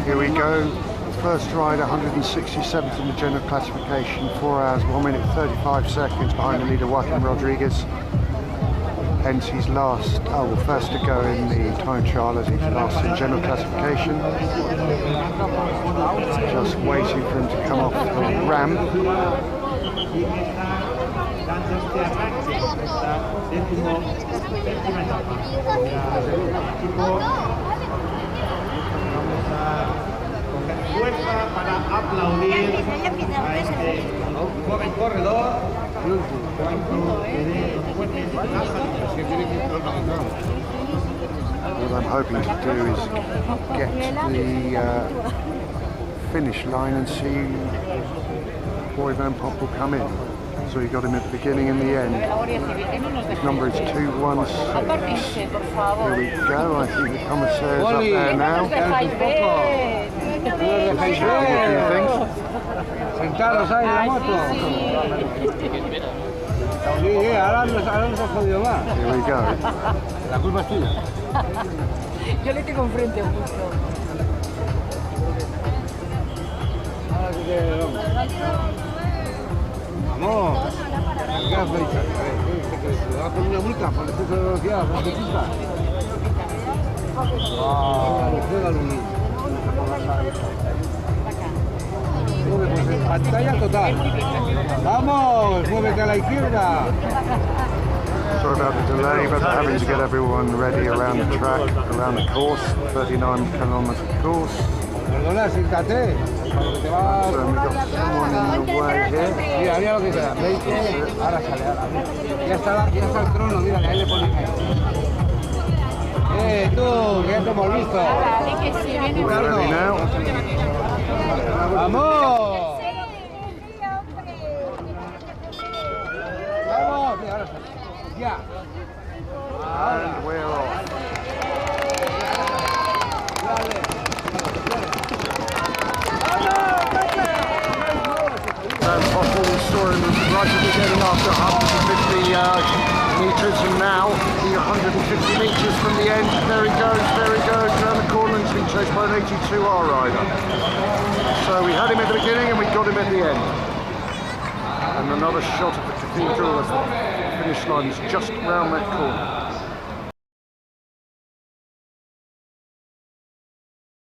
Here we go. First rider, 167th in the general classification, 4 hours, 1 minute 35 seconds behind the leader Joaquin Rodriguez. Hence he's last, first to go in the time trial as he's last in general classification. Just waiting for him to come off the ramp. Fuerza para aplaudir a este joven corredor. What I'm hoping to do is get to the finish line and see Boy Van Poppel come in. So we got him at the beginning and the end. His number is 216. Here we go. I think the commissaire's up there now. Sentaros ahí en la moto. Sí, ahora nos ha jodido más. Here we go. La culpa es tuya. Yo le tengo enfrente justo. Vamos. ¿Qué has dicho? ¿Te va a poner una multa por exceso de velocidad? ¿Por qué quita? Pues pantalla total. Vamos, muévete a la izquierda. Sorry about the delay, but they're having to get everyone ready around the track, around the course, 39-kilometre course. Perdona, siéntate. So we've got someone in the way here. Mira, mira lo que queda. 20, ahora sale, ahora. Ya está el crono, mira, que ahí le ponen ahí. Tú, que ya te hemos visto. We're ready now. ¡Vamos! ¡Vamos! Mira, ahora sale. Ya. And we're off. Van Poppel, we saw him right at the beginning after 150 metres, and now the 150 metres from the end. There he goes around the corner, and he's been chased by an 82R rider. So we had him at the beginning and we got him at the end. And another shot of the cathedral as the finish line is just round that corner.